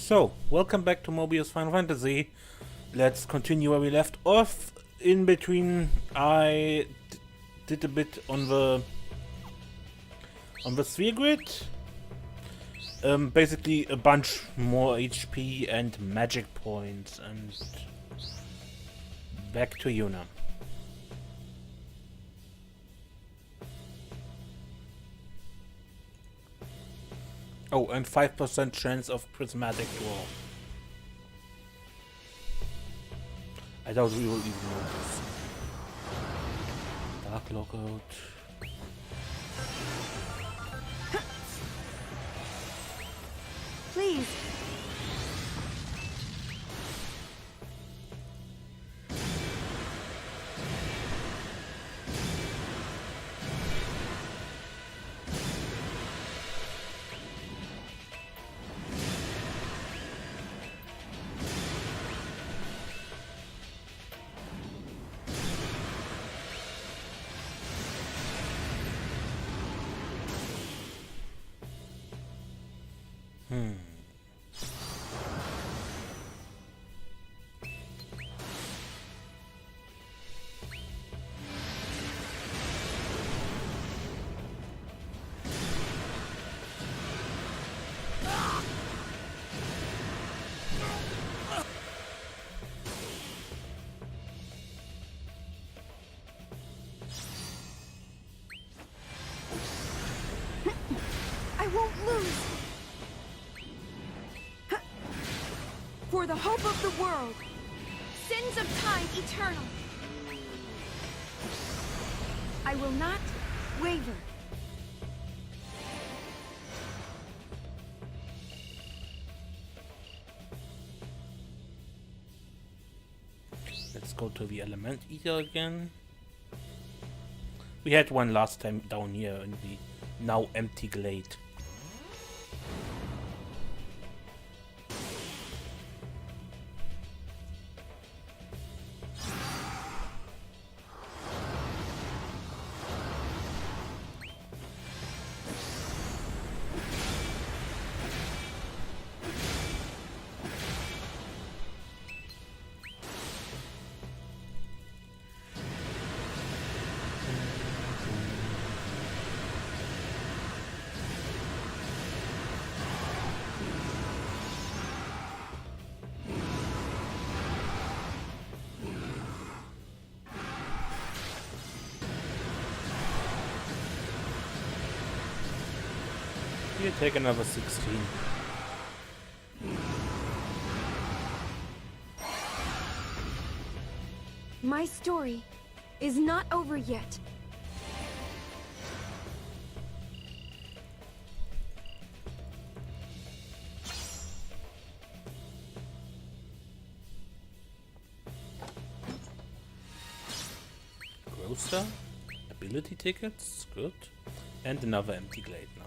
So, welcome back to Mobius Final Fantasy. Let's continue where we left off. In between, I did a bit on the sphere grid. Basically a bunch more HP and magic points, and back to Yuna. Oh, and 5% chance of prismatic draw. I doubt we will even notice. Dark lockout. Please. I won't lose. For the hope of the world, sins of time eternal. I will not waver. Let's go to the Element Eater again. We had one last time down here in the now empty glade. You take another 16. My story is not over yet. Grocer, ability tickets, good. And another empty glade now.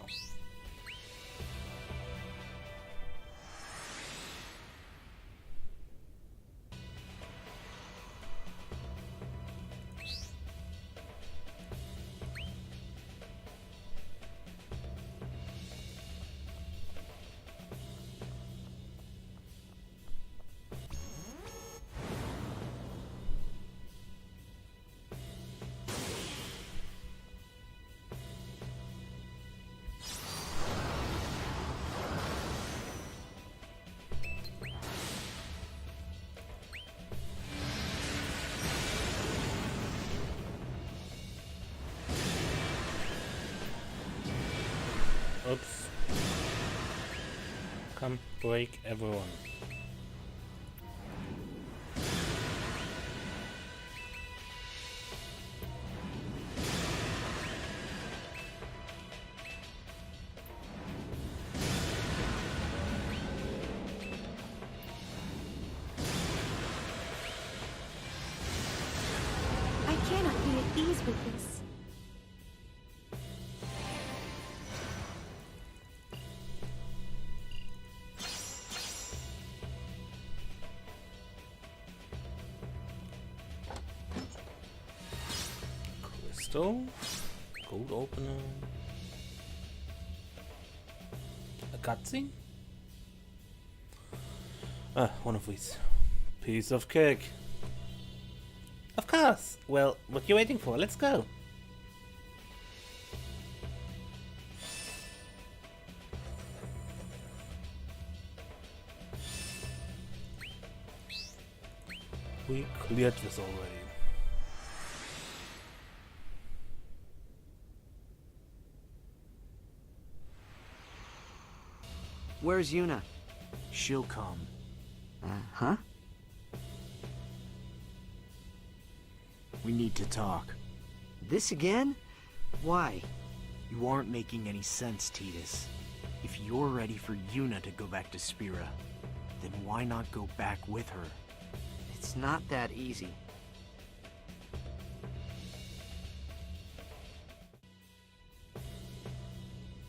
Oops. Come break everyone. I cannot be at ease with this. Crystal, gold opener, a cutscene. One of these. Piece of cake. Of course. Well, what you waiting for? Let's go. We cleared this already. Where's Yuna? She'll come. Huh? We need to talk. This again? Why? You aren't making any sense, Tidus. If you're ready for Yuna to go back to Spira, then why not go back with her? It's not that easy.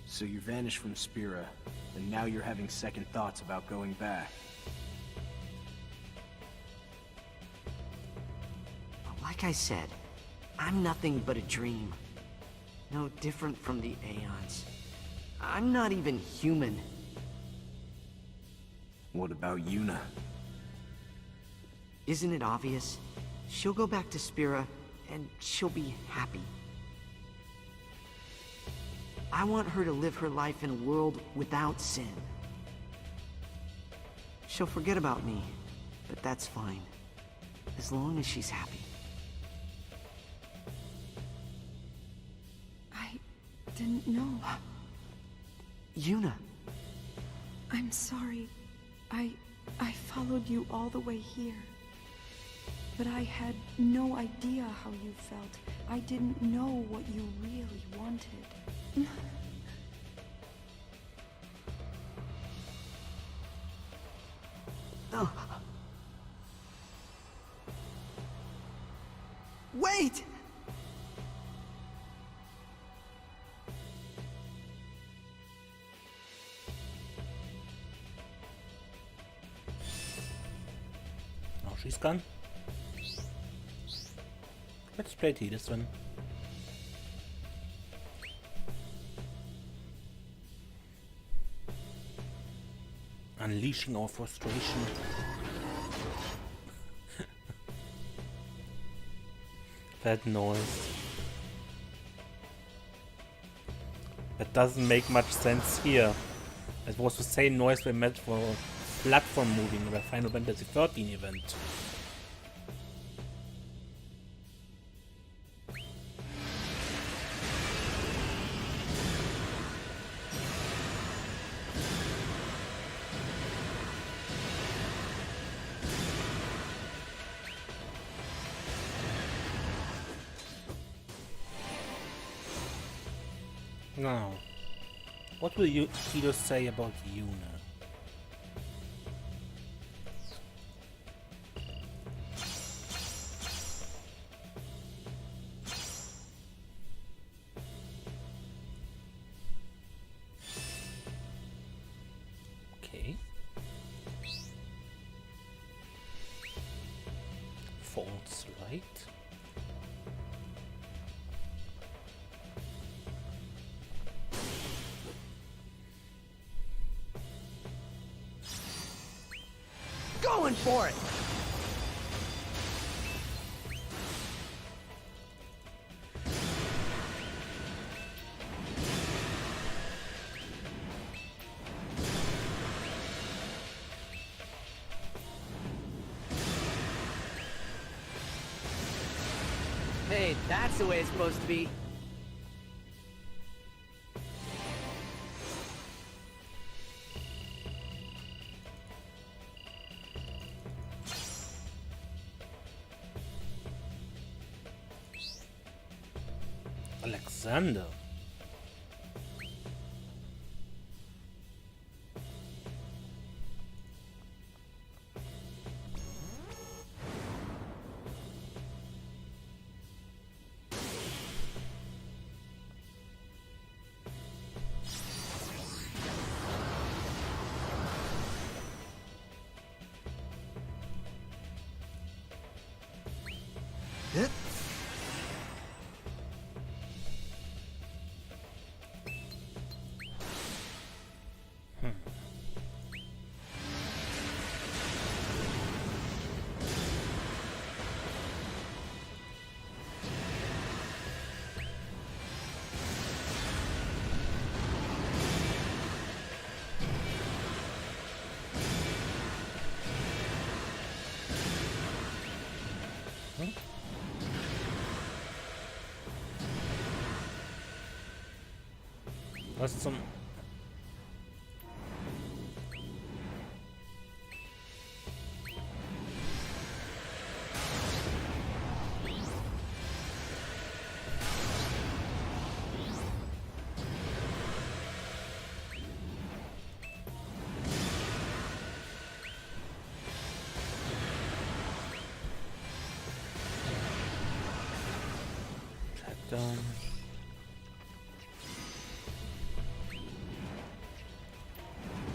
So you vanished from Spira, and now you're having second thoughts about going back. Like I said, I'm nothing but a dream. No different from the Aeons. I'm not even human. What about Yuna? Isn't it obvious? She'll go back to Spira, and she'll be happy. I want her to live her life in a world without sin. She'll forget about me, but that's fine. As long as she's happy. I didn't know. Yuna. I'm sorry. I followed you all the way here. But I had no idea how you felt. I didn't know what you really wanted. Oh. Wait! Now she's gone. Let's play this one. Unleashing our frustration. That noise. That doesn't make much sense here. It was the same noise we met for platform moving in the Final Fantasy 13 event. Now, what will Tidus say about Yuna? Okay. False light. Going for it! Hey, that's the way it's supposed to be. Alexander. That's some... Done.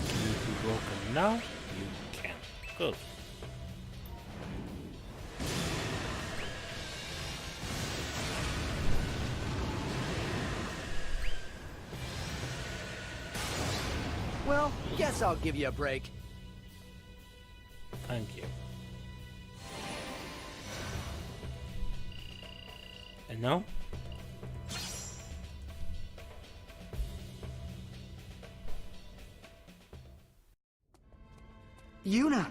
Can you be broken now? You can. Good. Well, guess I'll give you a break. Thank you. And now? Yuna!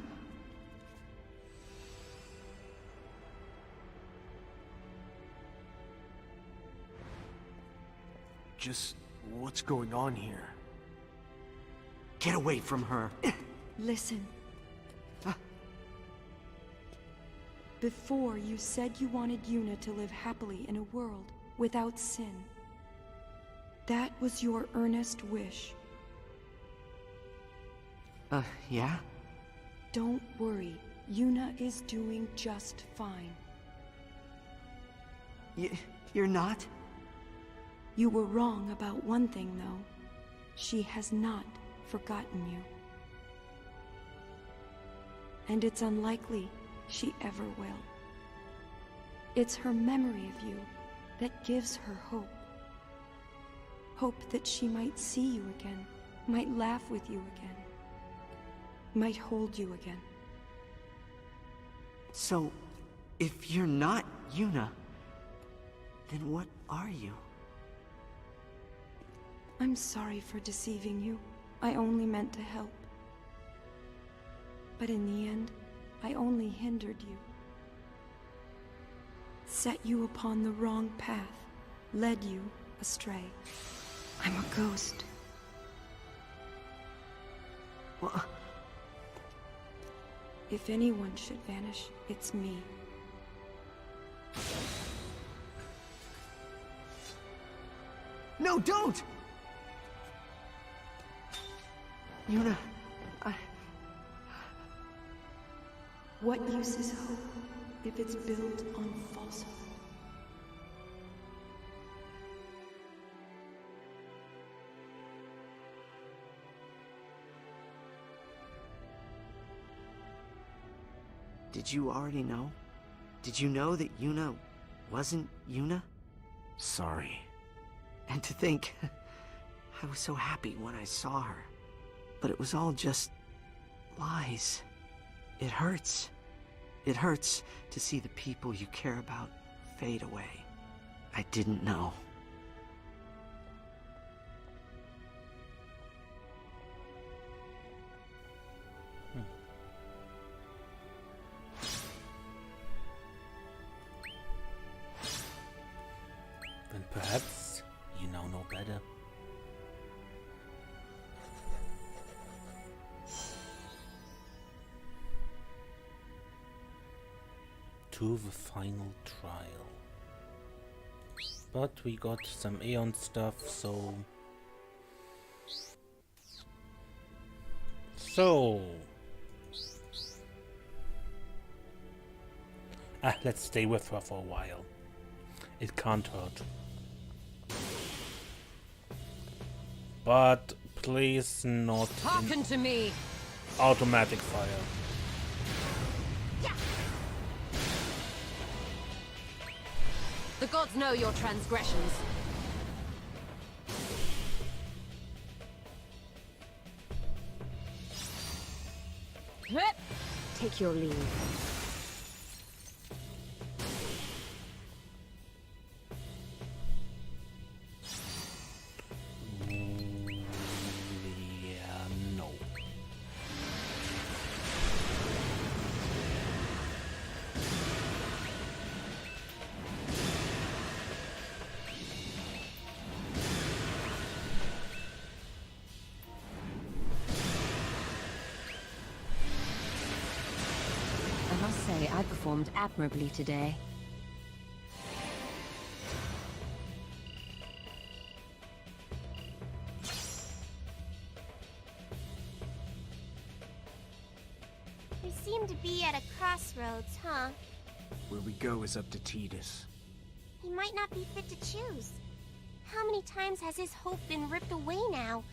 Just what's going on here? Get away from her. Listen. Before, you said you wanted Yuna to live happily in a world without sin. That was your earnest wish. Yeah? Don't worry. Yuna is doing just fine. You're not? You were wrong about one thing, though. She has not forgotten you. And it's unlikely she ever will. It's her memory of you that gives her hope. Hope that she might see you again, might laugh with you again, might hold you again. So, if you're not Yuna, then what are you? I'm sorry for deceiving you. I only meant to help. But in the end, I only hindered you. Set you upon the wrong path, led you astray. I'm a ghost. Well, If anyone should vanish, it's me. no, don't! Yuna, What use is hope if it's built on falsehood? Did you already know? Did you know that Yuna wasn't Yuna? Sorry. And to think, I was so happy when I saw her. But it was all just lies. It hurts. It hurts to see the people you care about fade away. I didn't know. Then perhaps you now know better. To the final trial. But we got some Aeon stuff, so... let's stay with her for a while. It can't hurt. But please not Hearken to me. automatic fire. The gods know your transgressions. Take your leave. Yeah, no. say I performed admirably today. We seem to be at a crossroads, huh? Where we go is up to Tidus. He might not be fit to choose. How many times has his hope been ripped away now?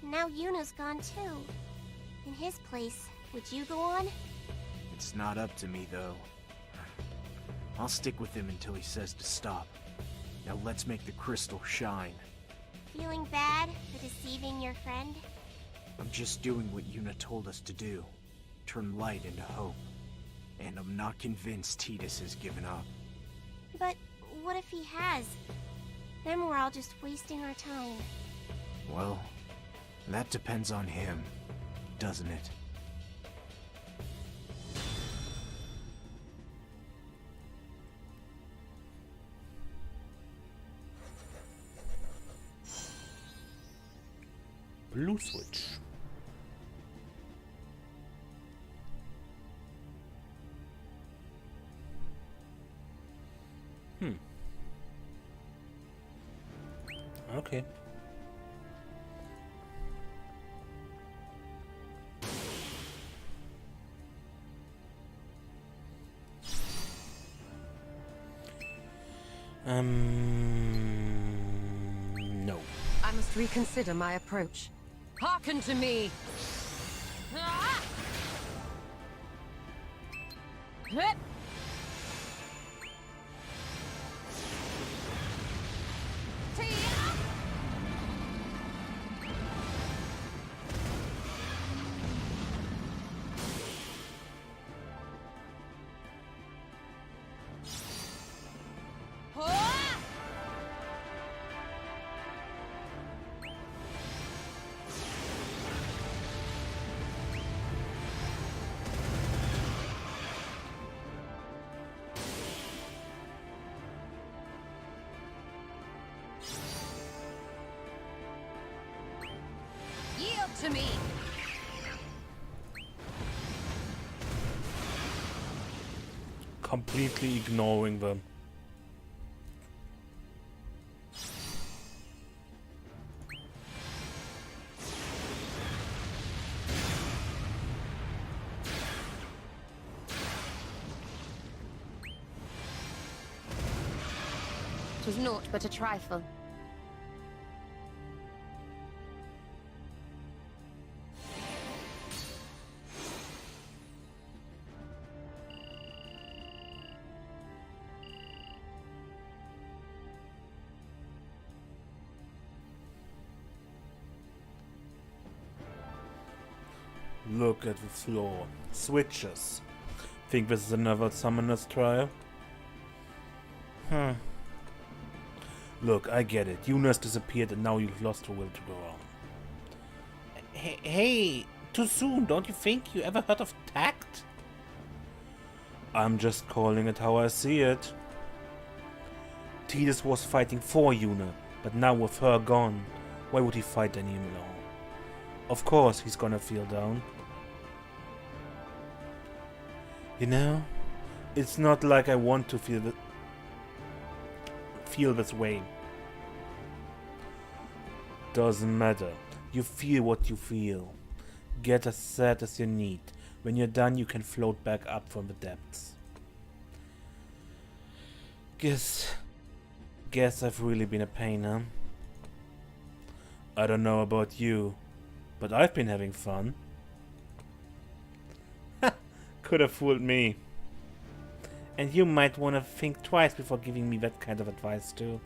Now Yuna's gone too. In his place, would you go on? It's not up to me, though. I'll stick with him until he says to stop. Now let's make the crystal shine. Feeling bad for deceiving your friend? I'm just doing what Yuna told us to do. Turn light into hope. And I'm not convinced Tidus has given up. But what if he has? Then we're all just wasting our time. Well, that depends on him, doesn't it? Blue switch. Okay. No. I must reconsider my approach. Hearken to me! Ah! Hup! Tia! Hoa! Yield to me! Completely ignoring them. Twas naught but a trifle. Look at the floor. Switches. Think this is another summoner's trial? Look, I get it. Yuna's disappeared and now you've lost the will to go on. Hey, too soon, don't you think? You ever heard of tact? I'm just calling it how I see it. Tidus was fighting for Yuna, but now with her gone, why would he fight anymore? Of course he's gonna feel down. You know, it's not like I want to feel this way. Doesn't matter. You feel what you feel. Get as sad as you need. When you're done, you can float back up from the depths. Guess I've really been a pain, huh? I don't know about you, but I've been having fun. Could have fooled me. And you might want to think twice before giving me that kind of advice too.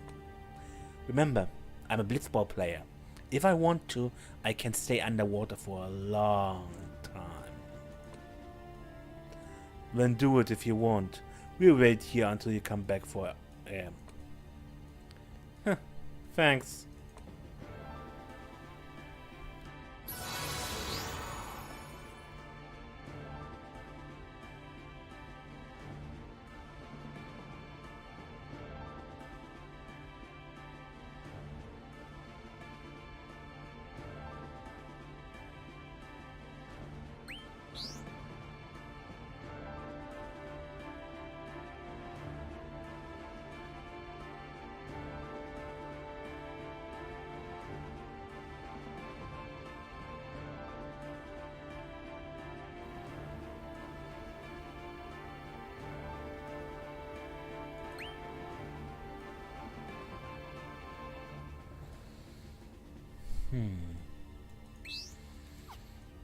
Remember, I'm a blitzball player. If I want to, I can stay underwater for a long time. Then do it if you want. We'll wait here until you come back for air. Thanks.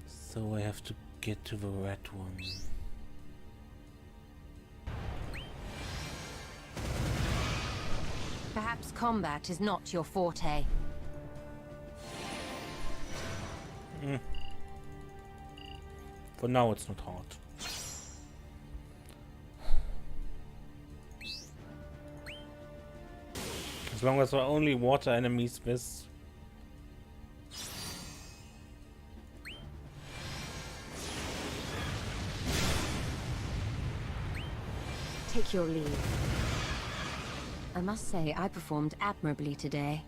So I have to get to the red one. Perhaps combat is not your forte. For now it's not hard. As long as there are only water enemies with. Take your leave. I must say, I performed admirably today.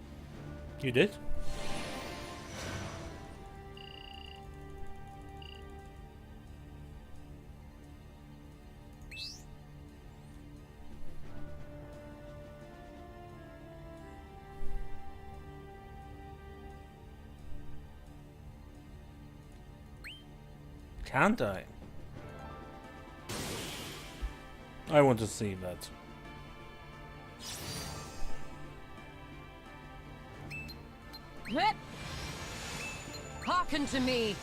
You did? Can't I? I want to see that. Hearken to me!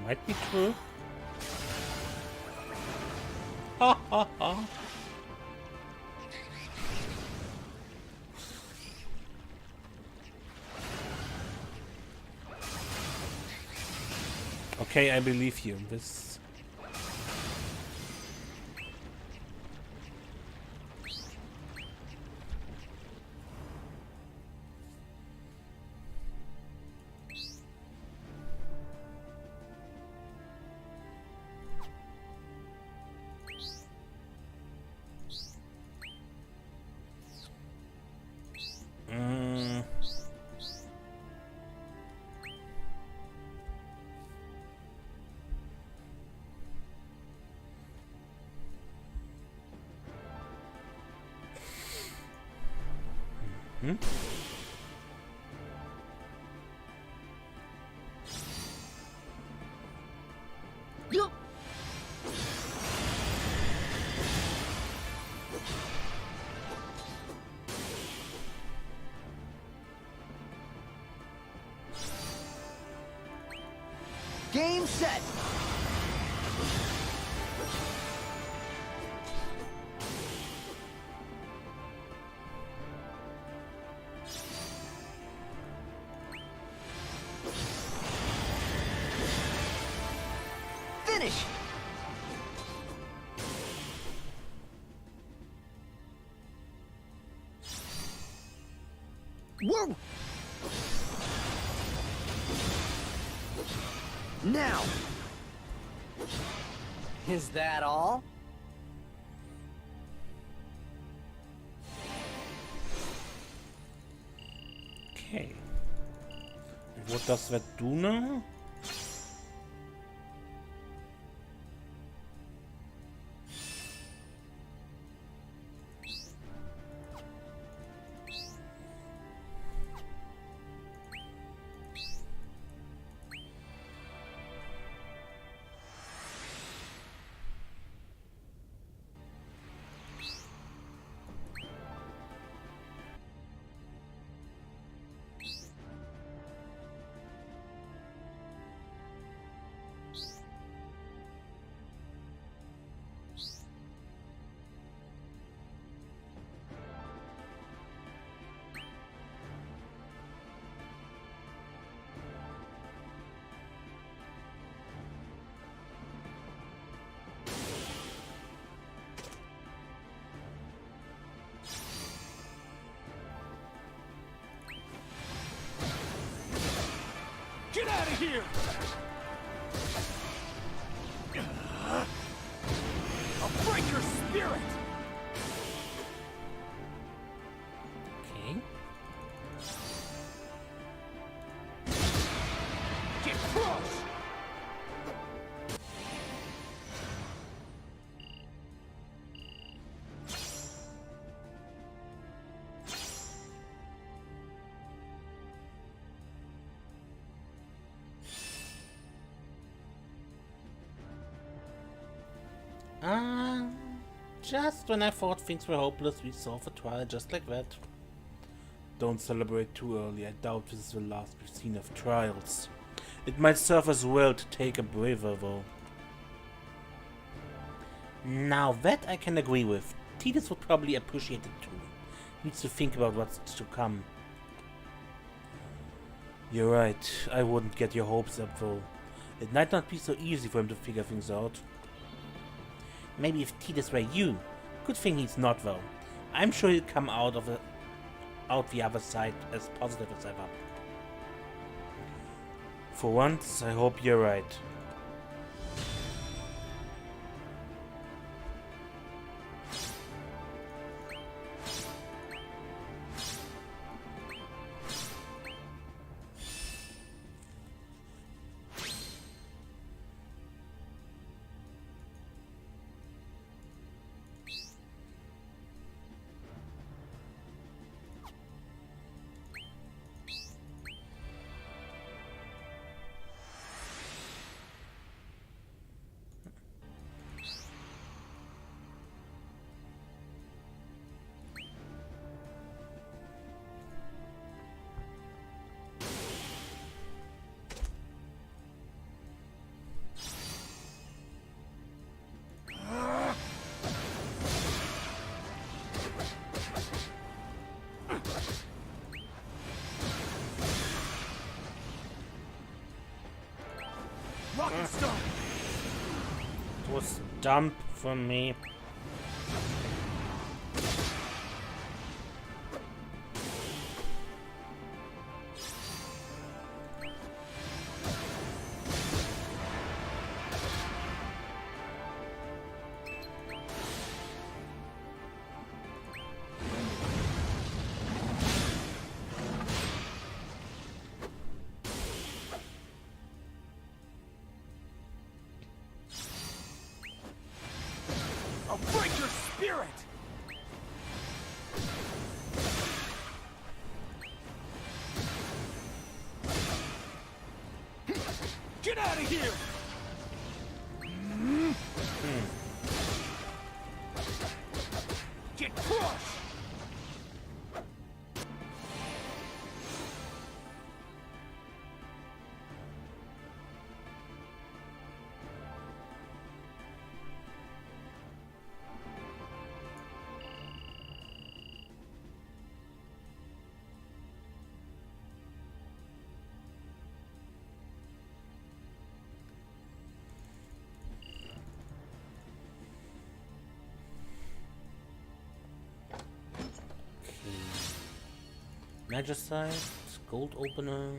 Might be true. Ha ha ha. Okay, I believe you. This. Game set. Finish. Whoa. Now. Is that all? Okay. And what does that do now? Get out of here! I'll break your spirit! Okay. Get crushed! Just when I thought things were hopeless, we solved a trial just like that. Don't celebrate too early. I doubt this is the last we've seen of trials. It might serve as well to take a breather, though. Now that I can agree with. Tidus would probably appreciate it too. He needs to think about what's to come. You're right. I wouldn't get your hopes up, though. It might not be so easy for him to figure things out. Maybe if Tidus were you. Good thing he's not, though. I'm sure he'll come out the other side as positive as ever. For once, I hope you're right. It was dumb from me. I'll break your spirit! Get out of here! Get crushed! Magicite, gold opener.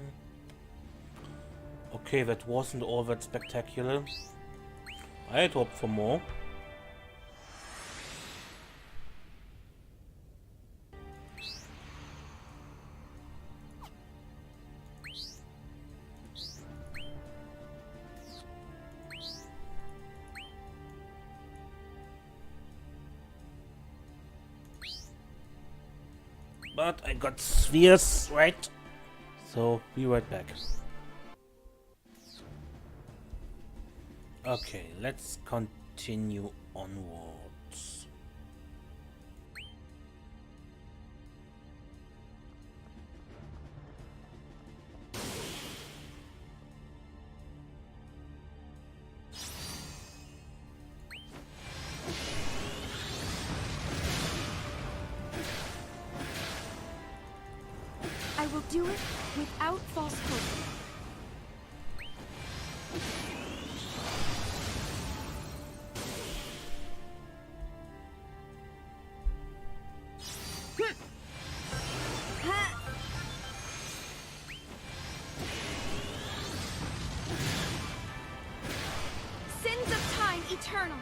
Okay, that wasn't all that spectacular. I had hoped for more. But I got spheres, right? So, be right back. Okay, let's continue onwards. I will do it without false hope. Sins of time eternal.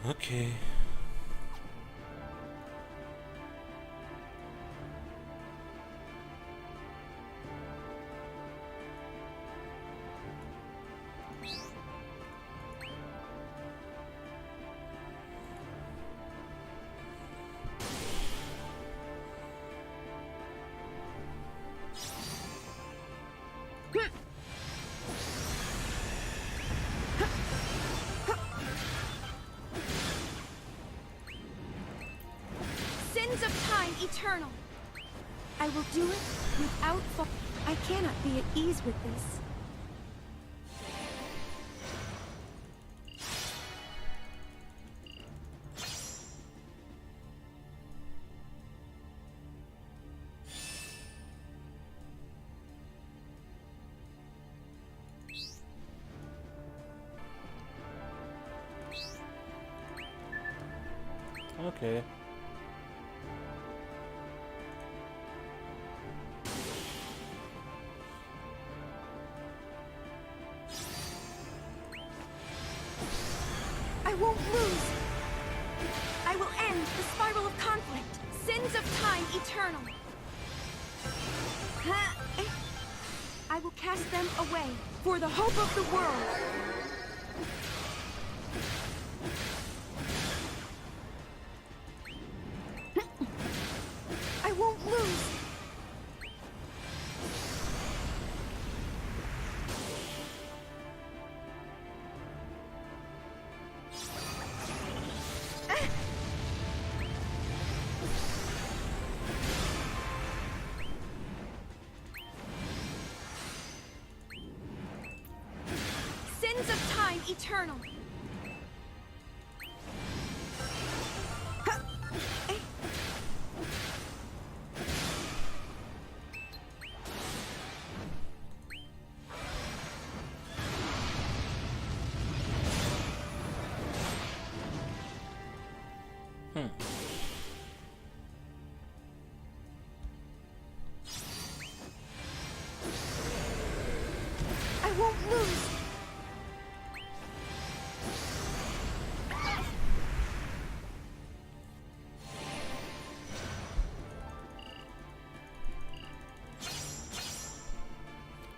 Okay. Sins of time eternal. I will do it without I cannot be at ease with this. Okay. I won't lose. I will end the spiral of conflict. Sins of time eternal. I will cast them away for the hope of the world. I won't lose. Sins of time eternal. I won't lose.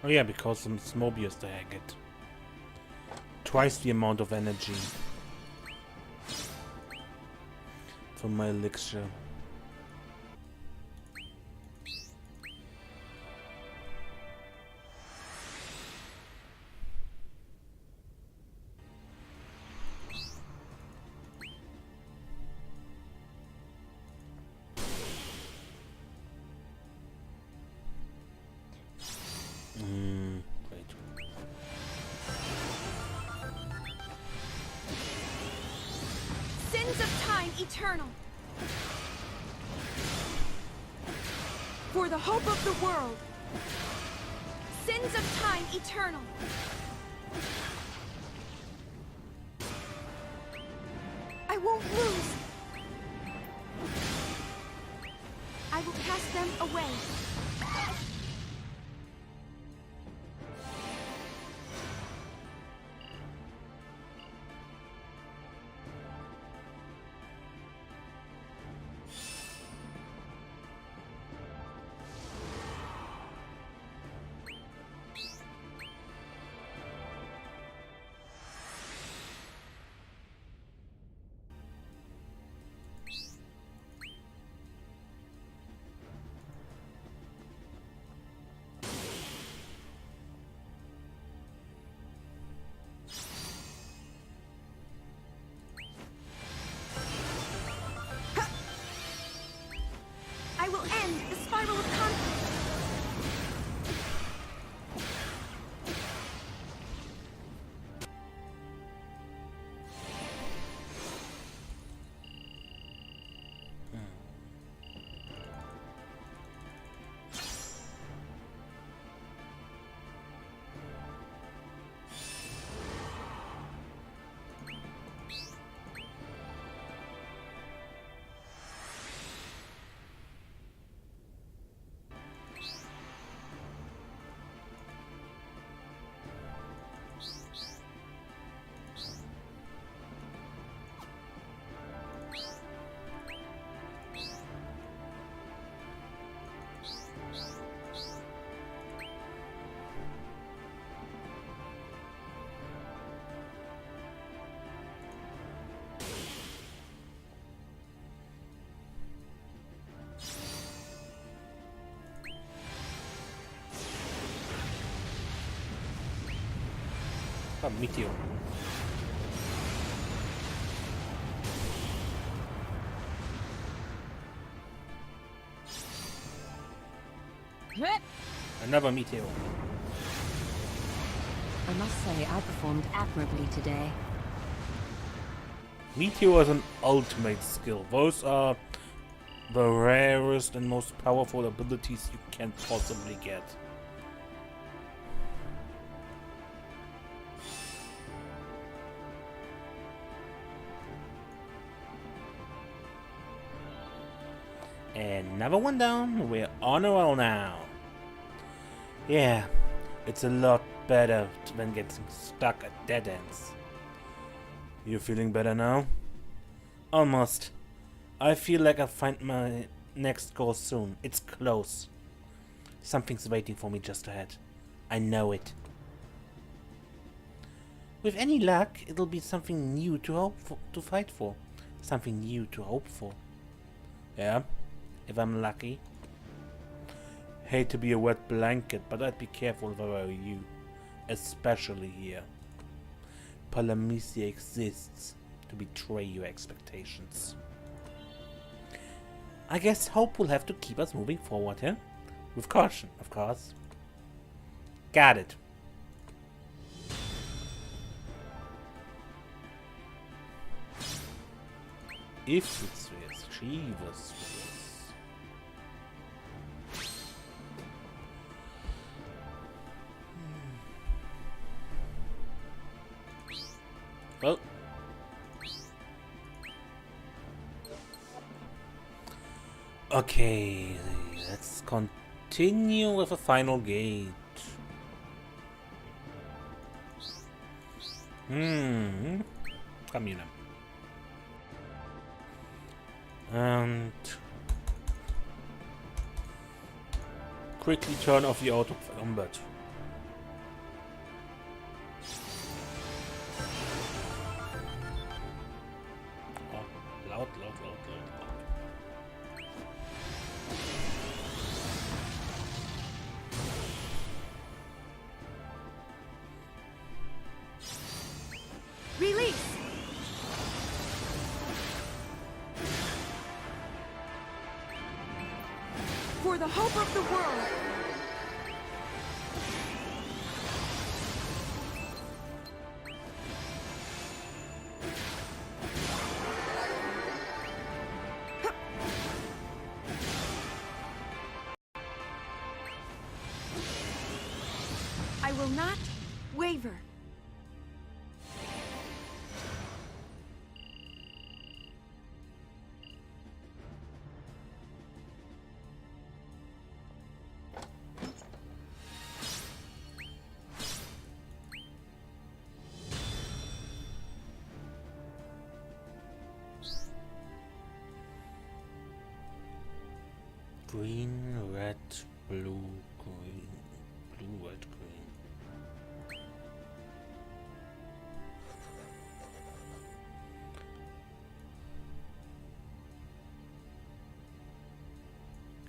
Oh yeah, because it's Mobius to hack it. Twice the amount of energy from my elixir. Wait. Sins of time eternal. For the hope of the world. Sins of time eternal. I won't lose. I will cast them away. I will end the spiral of conflict. Come, Meteor. Another Meteor. I must say, I performed admirably today. Meteor is an ultimate skill. Those are the rarest and most powerful abilities you can possibly get. Another one down. We're on a roll now. Yeah, it's a lot better than getting stuck at dead ends. You feeling better now? Almost. I feel like I'll find my next goal soon. It's close. Something's waiting for me just ahead. I know it. With any luck, it'll be something new to fight for. Something new to hope for. Yeah, if I'm lucky. Hate to be a wet blanket, but I'd be careful if I were you. Especially here. Palamecia exists to betray your expectations. I guess hope will have to keep us moving forward, huh? With caution, of course. Got it. If it's this, Chivas. Well. Okay, let's continue with the final gate. Come here now. And quickly turn off the auto combat. Loud. Release! For the hope of the world! I will not waver. Green, red, blue, green. Blue, red, green.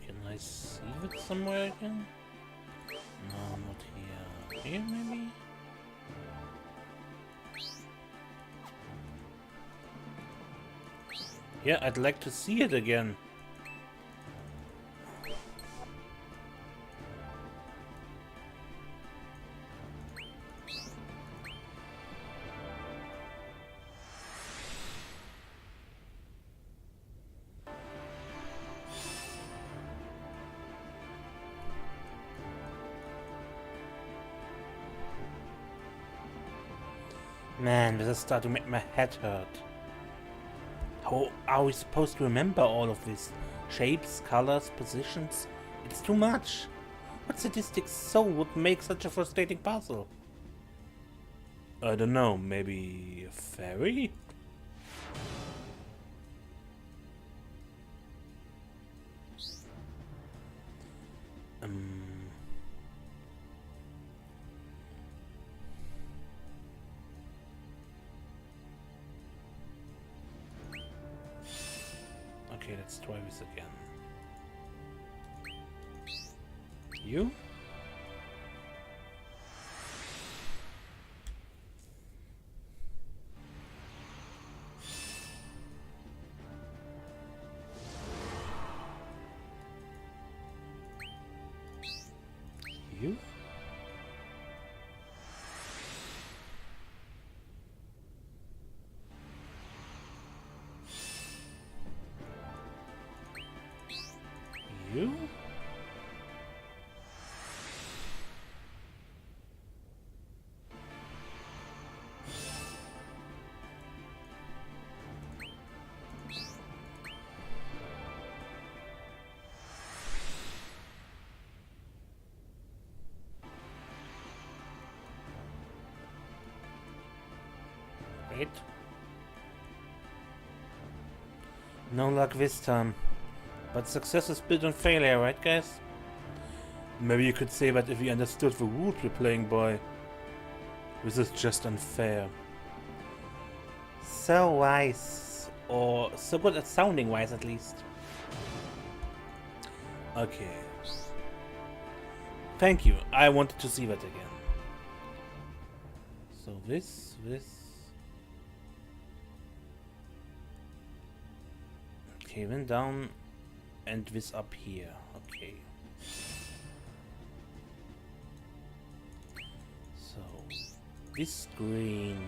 Can I see it somewhere again? No, not here. Here, maybe? Yeah, I'd like to see it again. Man, this is starting to make my head hurt. How are we supposed to remember all of this? Shapes, colors, positions? It's too much. What sadistic soul would make such a frustrating puzzle? I don't know, maybe a fairy? Okay, let's try this again. You? You? Wait. No luck this time. But success is built on failure, right guys? Maybe you could say that if we understood the rules we're playing by. This is just unfair. So wise. Or so good at sounding wise at least. Okay. Thank you. I wanted to see that again. So this. Okay, then down and this up here. Okay. So this green.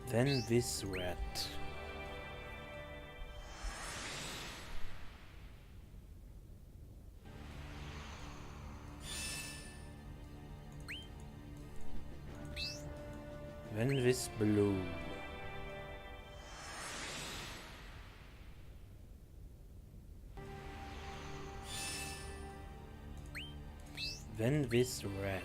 Then this red. Then this blue. Then this red.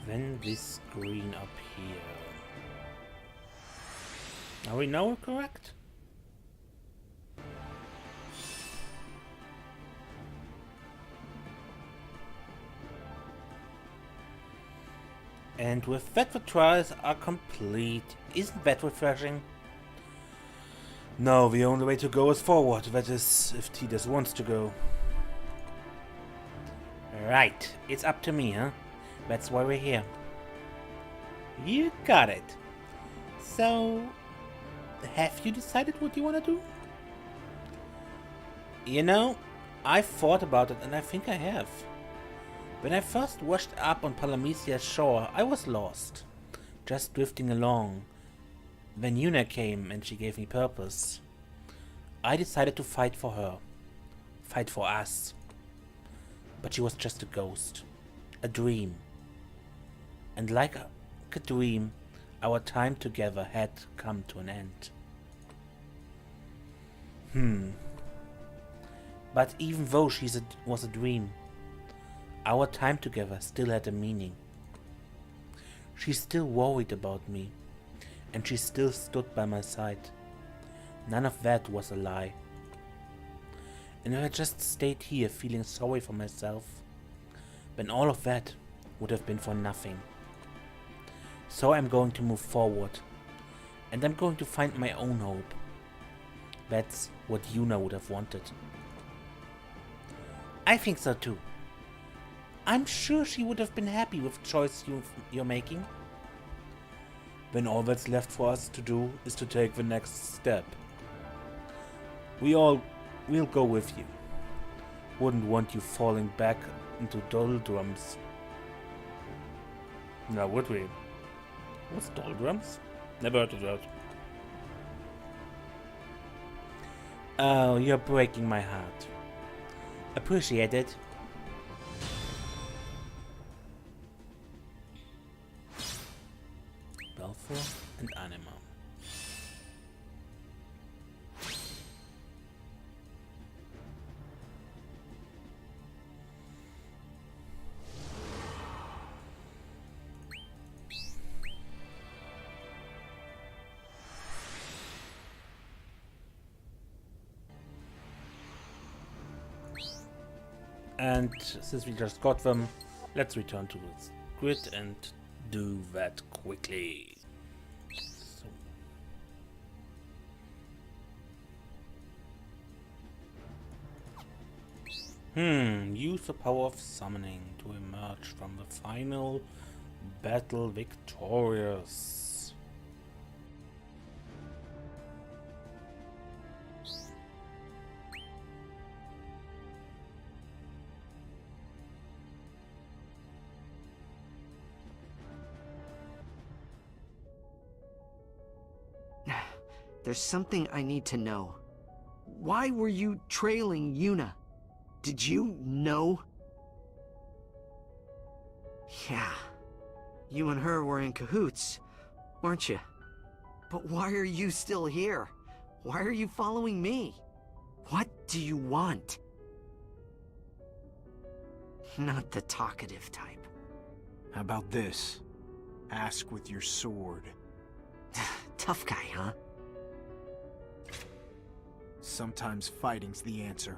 Then this green up here. Are we now correct? And with that the trials are complete. Isn't that refreshing? No, the only way to go is forward. That is, if Tidus wants to go. Right, it's up to me, huh? That's why we're here. You got it. So, have you decided what you want to do? You know, I thought about it and I think I have. When I first washed up on Palamisia's shore, I was lost, just drifting along. Then Yuna came and she gave me purpose. I decided to fight for her, fight for us. But she was just a ghost, a dream. And like a dream, our time together had come to an end. But even though she was a dream, our time together still had a meaning. She still worried about me, and she still stood by my side. None of that was a lie. And if I just stayed here feeling sorry for myself, then all of that would have been for nothing. So I'm going to move forward, and I'm going to find my own hope. That's what Yuna would have wanted. I think so too. I'm sure she would have been happy with the choice you're making. Then all that's left for us to do is to take the next step. We'll go with you. Wouldn't want you falling back into doldrums. Now would we? What's doldrums? Never heard of that. Oh, you're breaking my heart. Appreciate it. Balfour and Anima. And since we just got them, let's return to the grid and do that quickly. Use the power of summoning to emerge from the final battle victorious. There's something I need to know. Why were you trailing Yuna? Did you know? Yeah. You and her were in cahoots, weren't you? But why are you still here? Why are you following me? What do you want? Not the talkative type. How about this? Ask with your sword. Tough guy, huh? Sometimes fighting's the answer.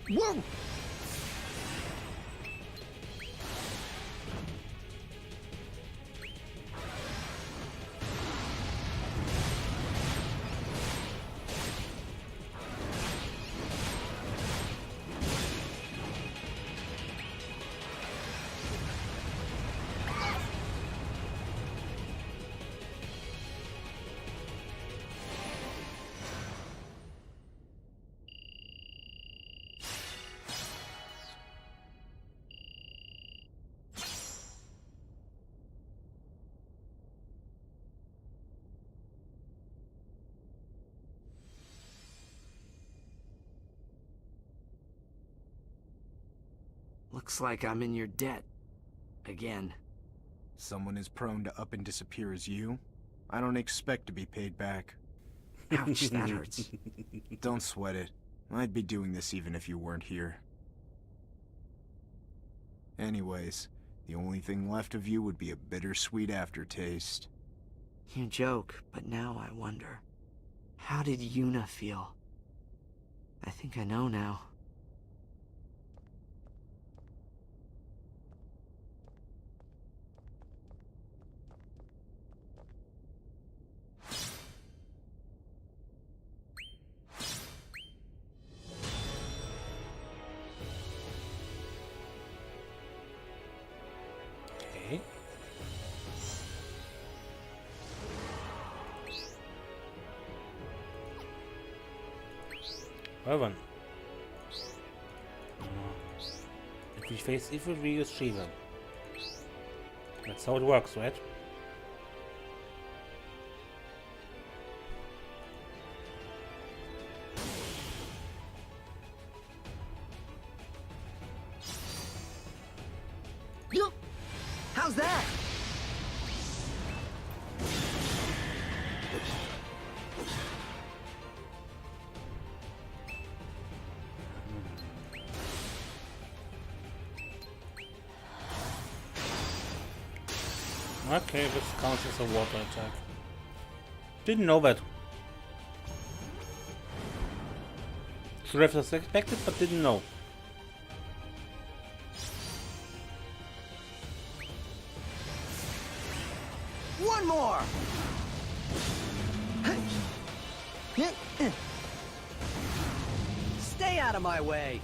Whoa! Looks like I'm in your debt. Again. Someone as prone to up and disappear as you? I don't expect to be paid back. Ouch, that hurts. Don't sweat it. I'd be doing this even if you weren't here. Anyways, the only thing left of you would be a bittersweet aftertaste. You joke, but now I wonder. How did Yuna feel? I think I know now. Okay. Well then. If we face evil, we use Shiva. That's how it works, right? How's that? Okay, this counts as a water attack. Didn't know that. Should have expected, but didn't know. One more! Stay out of my way.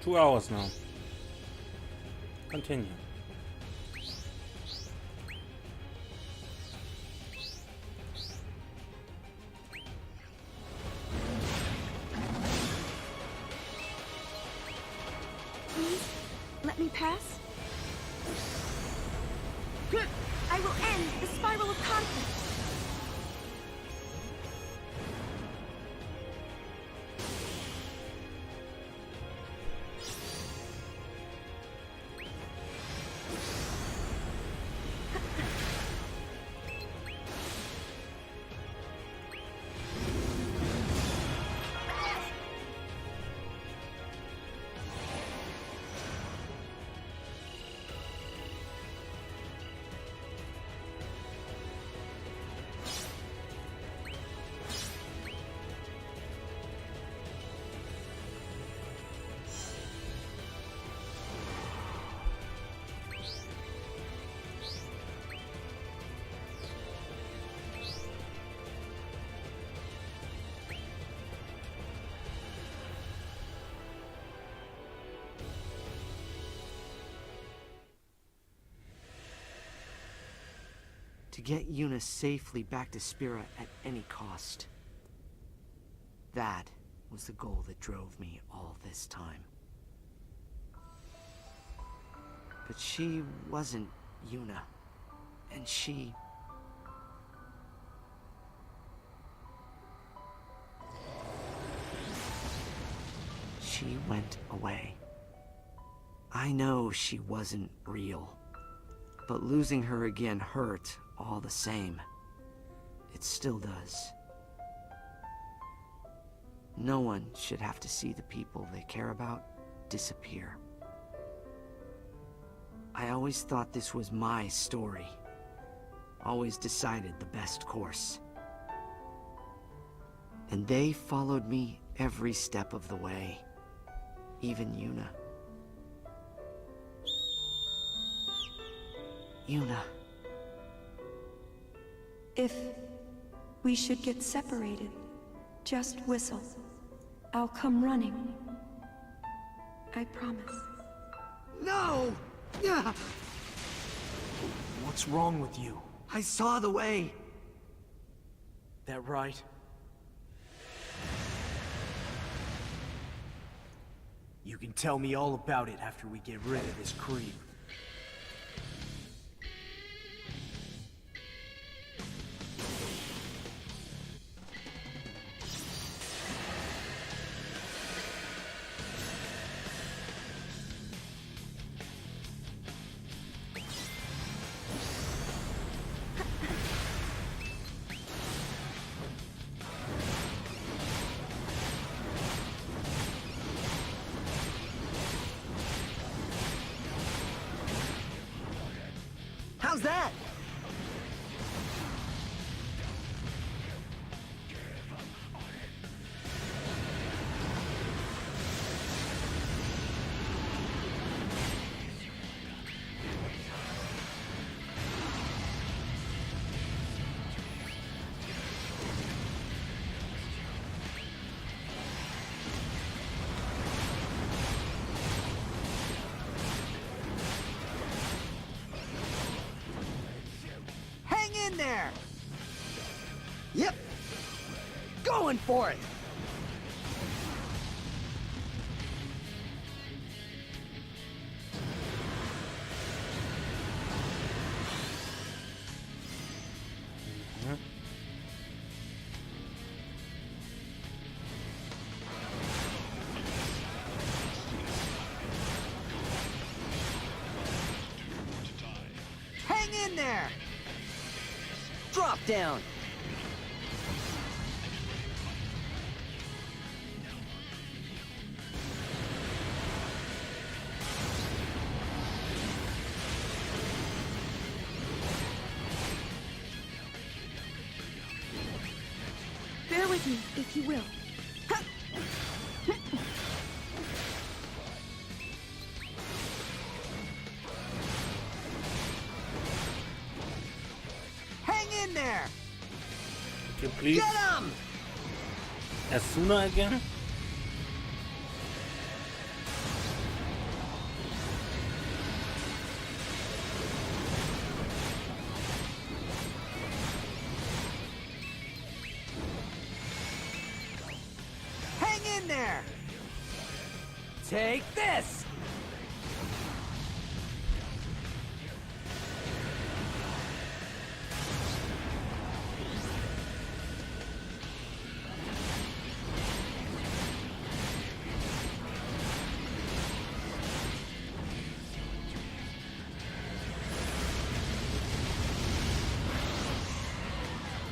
Two hours now. Continue. Please, let me pass. I will end the spiral of conflict. get Yuna safely back to Spira at any cost. That was the goal that drove me all this time. But she wasn't Yuna. And she went away. I know she wasn't real, but losing her again hurt all the same. It still does. No one should have to see the people they care about disappear. I always thought this was my story. Always decided the best course. And they followed me every step of the way. Even Yuna. Yuna. If we should get separated, just whistle. I'll come running. I promise. No! Yeah. What's wrong with you? I saw the way. That right? You can tell me all about it after we get rid of this creep. How's that? In there! Yep! Going for it! Hang in there! Drop down! Bear with me, if you will. Hang in there! Can you please? Get him! Asuna again? Hang in there! Take this!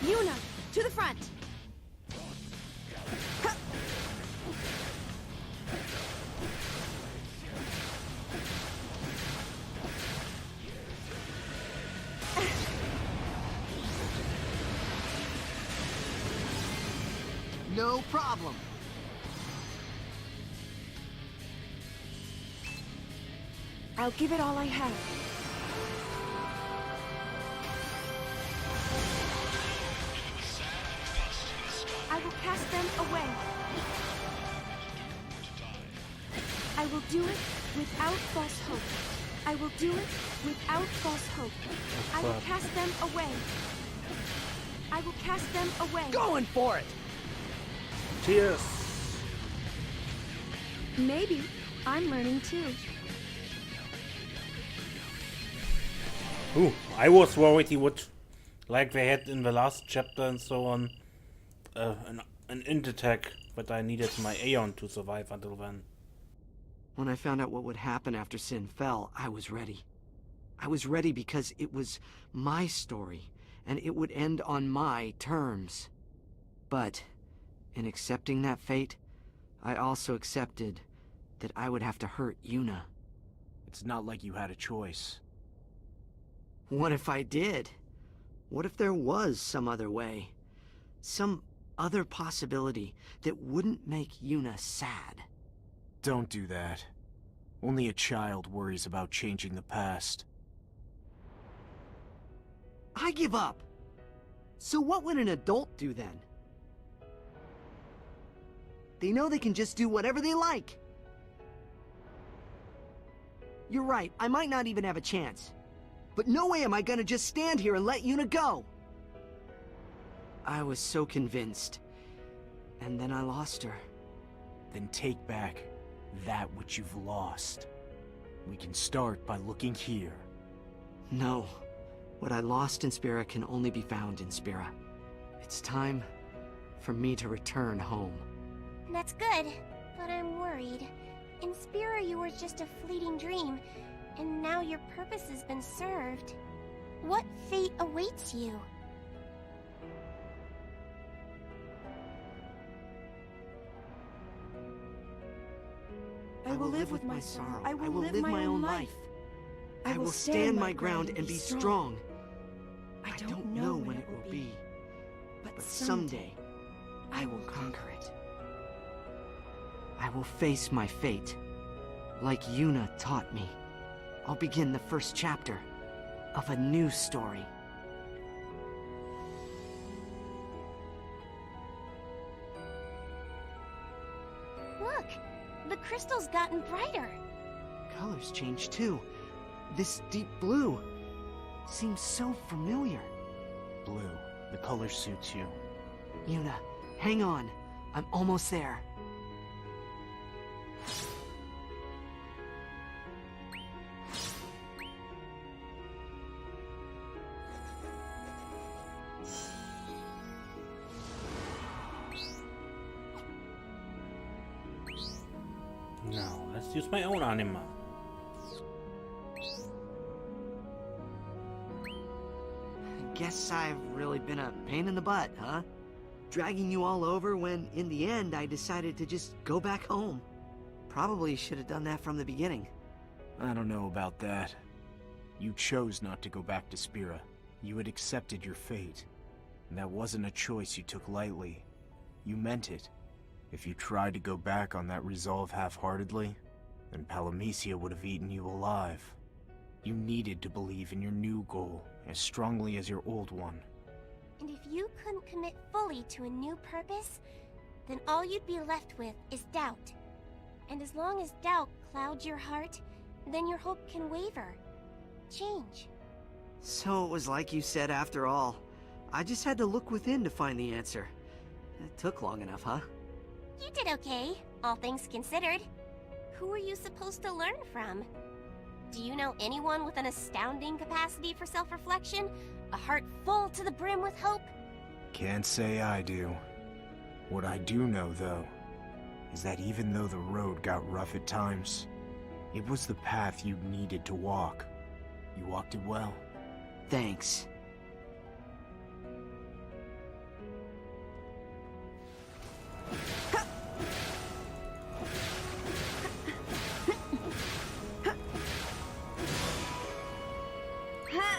Yuna, to the front! No problem. I'll give it all I have. I will cast them away. I will do it without false hope. I will do it without false hope. I will cast them away. I will cast them away. Going for it! Cheers! Maybe I'm learning too. Ooh, I was worried he would, like they had in the last chapter and so on, an int attack, but I needed my Aeon to survive until then. When I found out what would happen after Sin fell, I was ready. I was ready because it was my story, and it would end on my terms. But, in accepting that fate, I also accepted that I would have to hurt Yuna. It's not like you had a choice. What if I did? What if there was some other way? Some other possibility that wouldn't make Yuna sad? Don't do that. Only a child worries about changing the past. I give up! So what would an adult do then? They know they can just do whatever they like! You're right, I might not even have a chance. But no way am I gonna just stand here and let Yuna go! I was so convinced. And then I lost her. Then take back that which you've lost. We can start by looking here. No. What I lost in Spira can only be found in Spira. It's time for me to return home. That's good, but I'm worried. In Spira, you were just a fleeting dream, and now your purpose has been served. What fate awaits you? I will live with my sorrow. I will live my own life. I will stand my ground and be strong. I don't know when it will be, but someday I will conquer it. I will face my fate, like Yuna taught me. I'll begin the first chapter of a new story. Look, the crystal's gotten brighter. Colors change too. This deep blue seems so familiar. Blue, the color suits you. Yuna, hang on. I'm almost there. Now, let's use my own anima. Guess I've really been a pain in the butt, huh? Dragging you all over when, in the end, I decided to just go back home. Probably should have done that from the beginning. I don't know about that. You chose not to go back to Spira. You had accepted your fate. And that wasn't a choice you took lightly. You meant it. If you tried to go back on that resolve half-heartedly, then Palamecia would have eaten you alive. You needed to believe in your new goal as strongly as your old one. And if you couldn't commit fully to a new purpose, then all you'd be left with is doubt. And as long as doubt clouds your heart, then your hope can waver, change. So it was like you said after all. I just had to look within to find the answer. It took long enough, huh? You did okay, all things considered. Who were you supposed to learn from? Do you know anyone with an astounding capacity for self-reflection? A heart full to the brim with hope? Can't say I do. What I do know, though, is that even though the road got rough at times, it was the path you needed to walk. You walked it well. Thanks.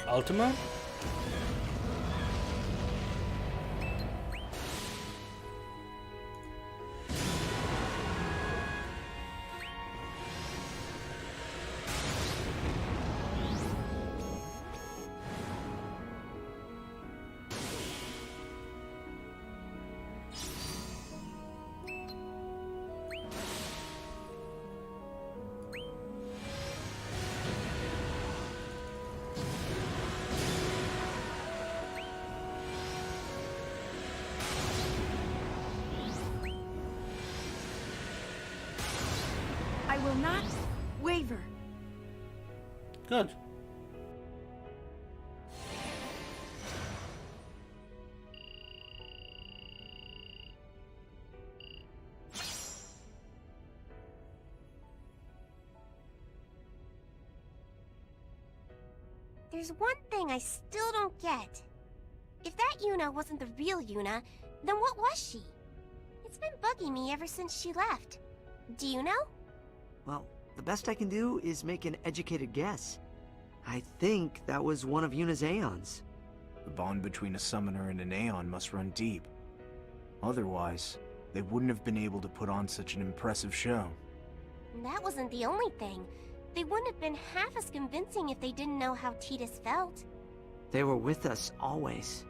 Ultima? I will not waver. Good. There's one thing I still don't get. If that Yuna wasn't the real Yuna, then what was she? It's been bugging me ever since she left. Do you know? Well, the best I can do is make an educated guess. I think that was one of Yuna's Aeons. The bond between a summoner and an Aeon must run deep. Otherwise, they wouldn't have been able to put on such an impressive show. That wasn't the only thing. They wouldn't have been half as convincing if they didn't know how Tidus felt. They were with us always.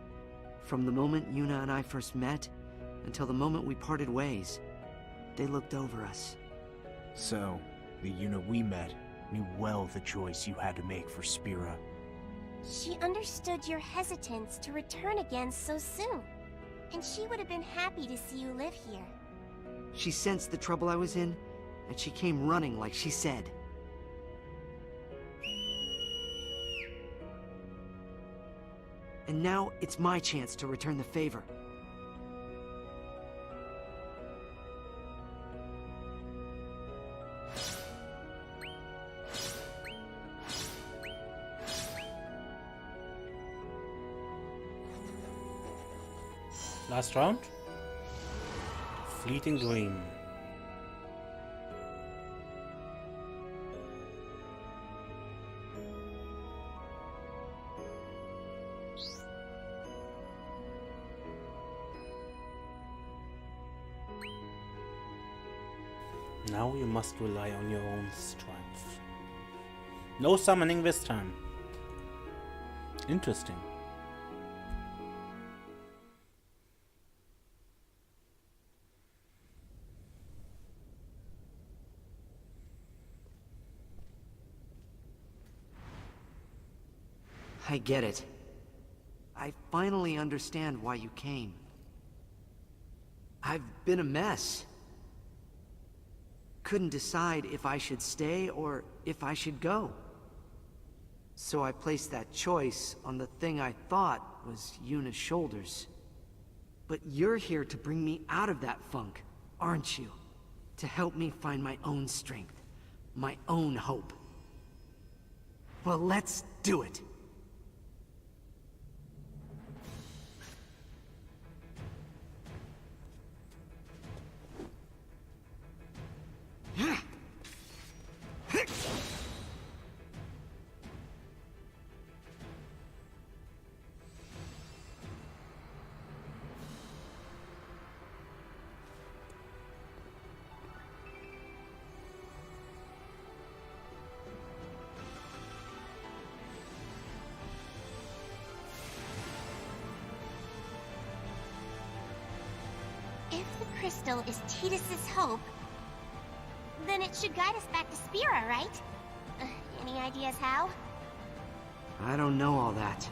From the moment Yuna and I first met, until the moment we parted ways. They looked over us. So, the Yuna we met knew well the choice you had to make for Spira. She understood your hesitance to return again so soon. And she would have been happy to see you live here. She sensed the trouble I was in, and she came running like she said. And now it's my chance to return the favor. Last round. Fleeting Dream. Now you must rely on your own strength. No summoning this time. Interesting. I get it. I finally understand why you came. I've been a mess. Couldn't decide if I should stay or if I should go. So I placed that choice on the thing I thought was Yuna's shoulders. But you're here to bring me out of that funk, aren't you? To help me find my own strength, my own hope. Well, let's do it. If the crystal is Tidus's hope, then it should guide us back to Spira, right? Any ideas how? I don't know all that.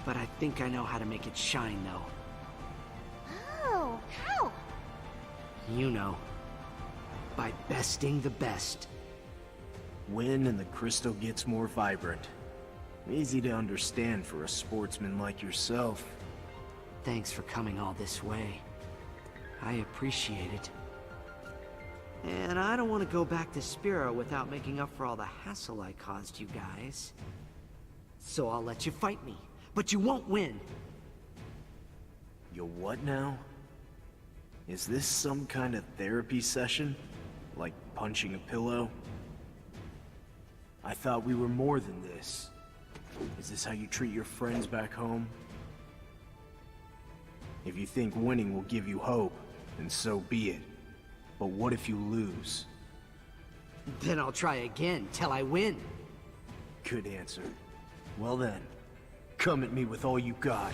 But I think I know how to make it shine, though. Oh, how? You know. By besting the best. When and the crystal gets more vibrant. Easy to understand for a sportsman like yourself. Thanks for coming all this way. I appreciate it. And I don't want to go back to Spira without making up for all the hassle I caused you guys. So I'll let you fight me, but you won't win. You'll what now? Is this some kind of therapy session? Like punching a pillow? I thought we were more than this. Is this how you treat your friends back home? If you think winning will give you hope, then so be it. But what if you lose? Then I'll try again till I win. Good answer. Well then, come at me with all you got.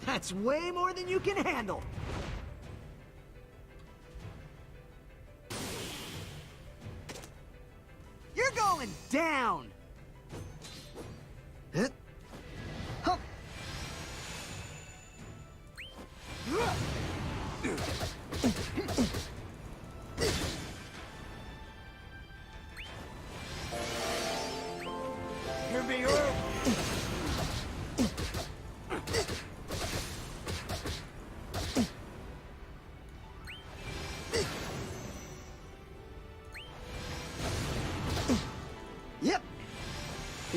That's way more than you can handle. You're going down. Huh? Huh.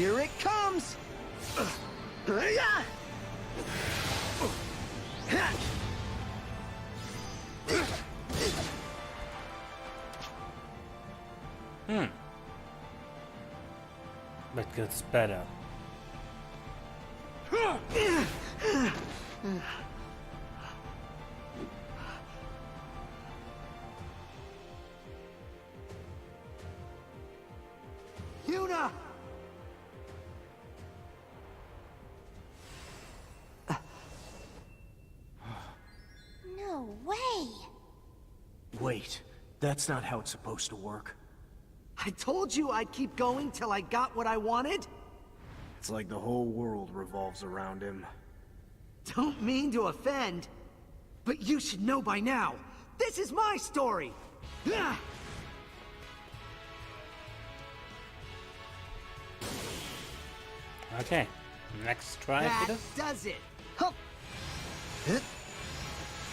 Here it comes! That gets better. Yuna! No way! Wait, that's not how it's supposed to work. I told you I'd keep going till I got what I wanted. It's like the whole world revolves around him. Don't mean to offend, but you should know by now. This is my story! Okay, next try, That Peter. does it! Hup.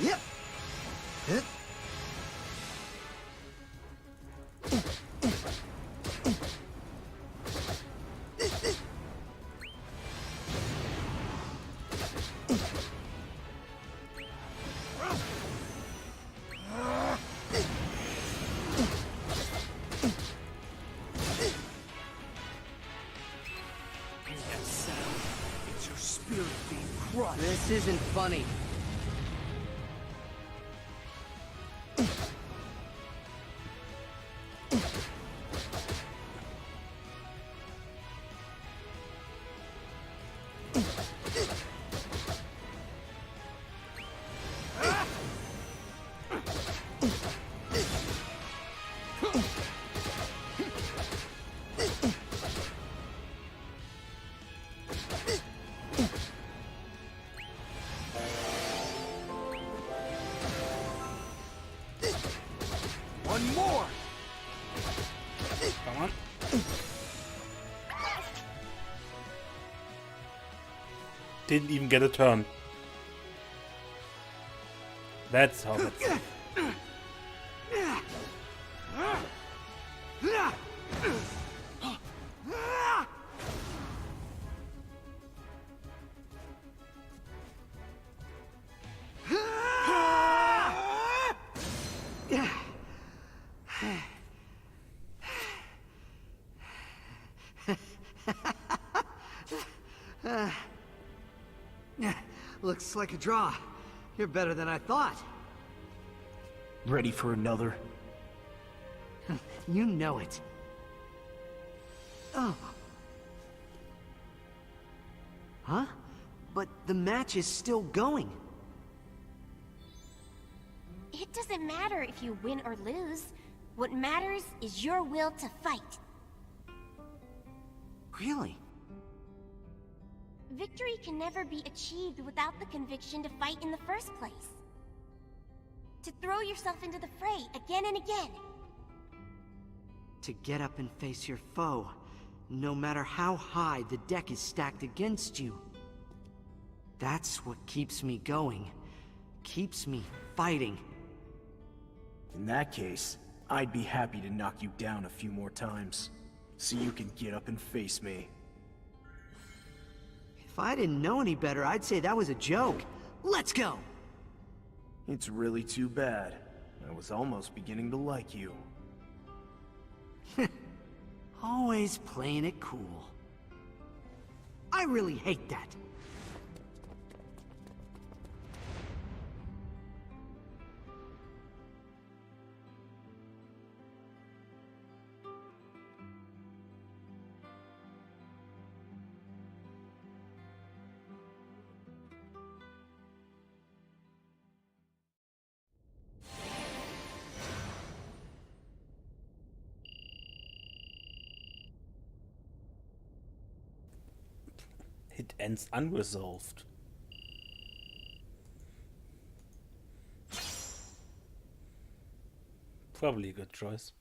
Yep! That sound, it's your spirit being crushed. This isn't funny. One more! Come on. Didn't even get a turn. That's how that's... Looks like a draw. You're better than I thought. Ready for another? You know it. Oh. Huh? But the match is still going. It doesn't matter if you win or lose. What matters is your will to fight. Really? Victory can never be achieved without the conviction to fight in the first place. To throw yourself into the fray again and again. To get up and face your foe, no matter how high the deck is stacked against you. That's what keeps me going. Keeps me fighting. In that case, I'd be happy to knock you down a few more times, so you can get up and face me. If I didn't know any better, I'd say that was a joke. Let's go! It's really too bad. I was almost beginning to like you. Always playing it cool. I really hate that. It ends unresolved. Probably a good choice.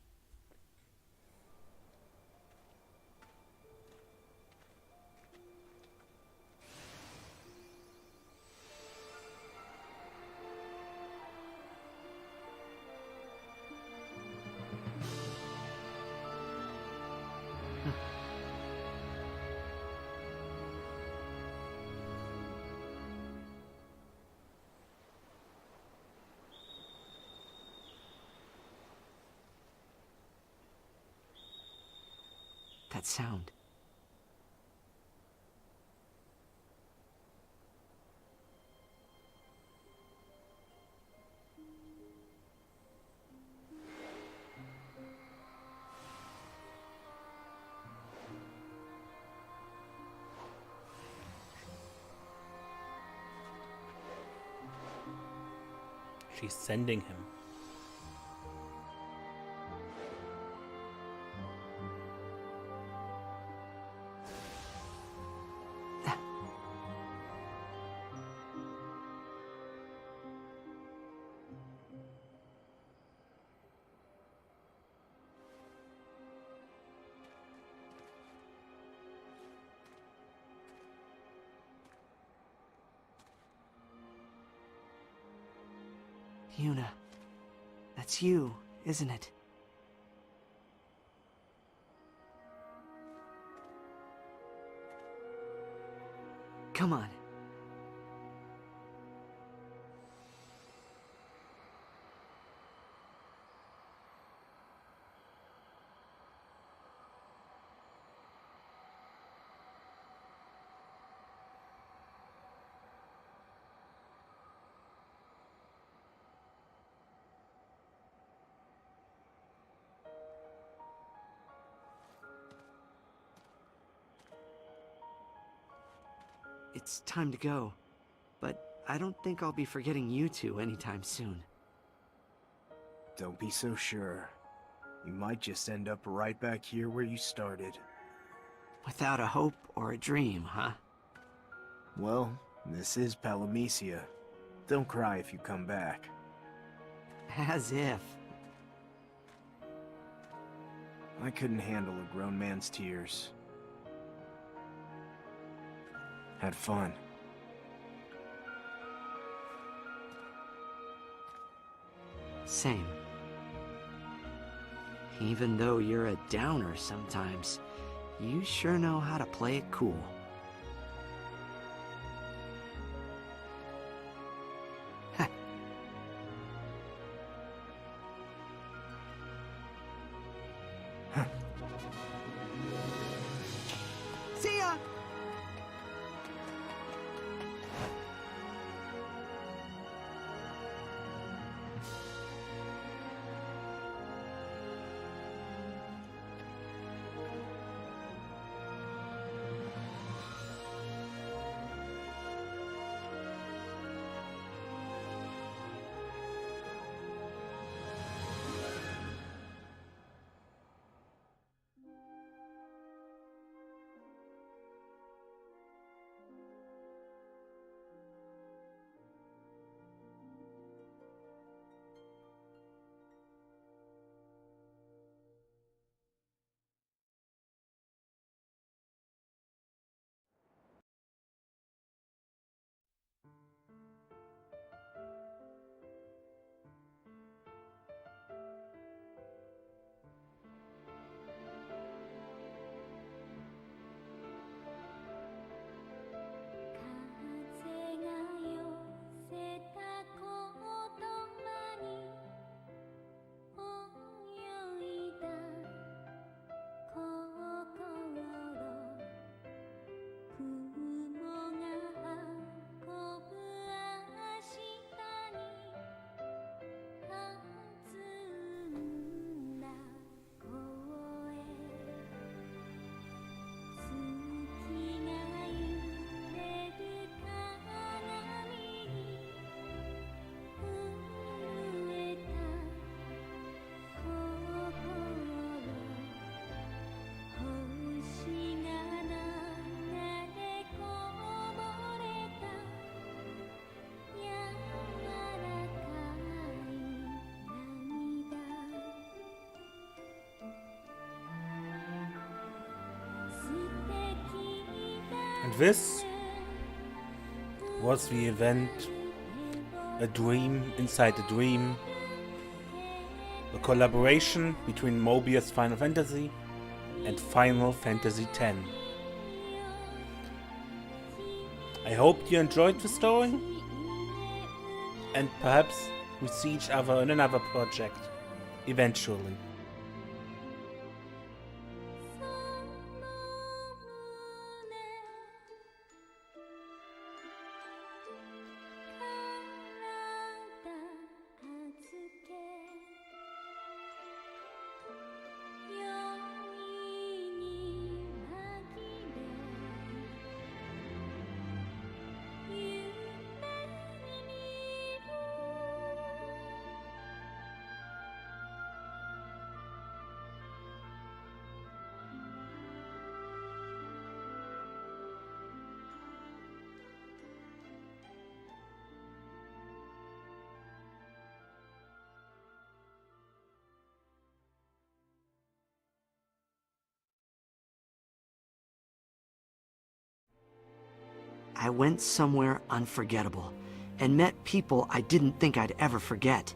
that sound. She's sending him. Yuna, that's you, isn't it? Come on. It's time to go, but I don't think I'll be forgetting you two anytime soon. Don't be so sure. You might just end up right back here where you started. Without a hope or a dream, huh? Well, this is Palamecia. Don't cry if you come back. As if. I couldn't handle a grown man's tears. Had fun. Same. Even though you're a downer sometimes, you sure know how to play it cool. See ya! And this was the event, a dream inside a dream, a collaboration between Mobius Final Fantasy and Final Fantasy X. I hope you enjoyed the story, and perhaps we see each other in another project eventually. I went somewhere unforgettable and met people I didn't think I'd ever forget.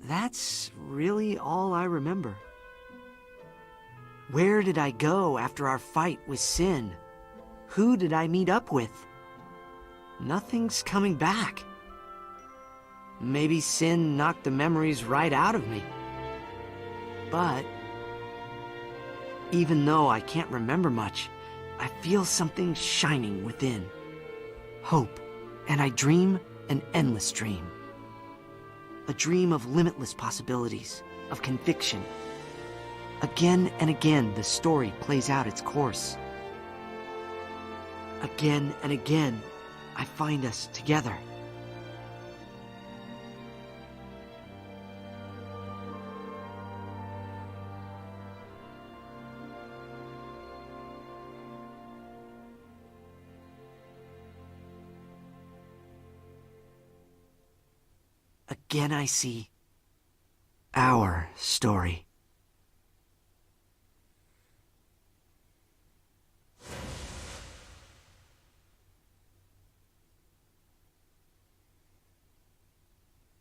That's really all I remember. Where did I go after our fight with Sin? Who did I meet up with? Nothing's coming back. Maybe Sin knocked the memories right out of me. But even though I can't remember much, I feel something shining within. Hope. And I dream an endless dream. A dream of limitless possibilities, of conviction. Again and again, the story plays out its course. Again and again, I find us together. Again I see our story.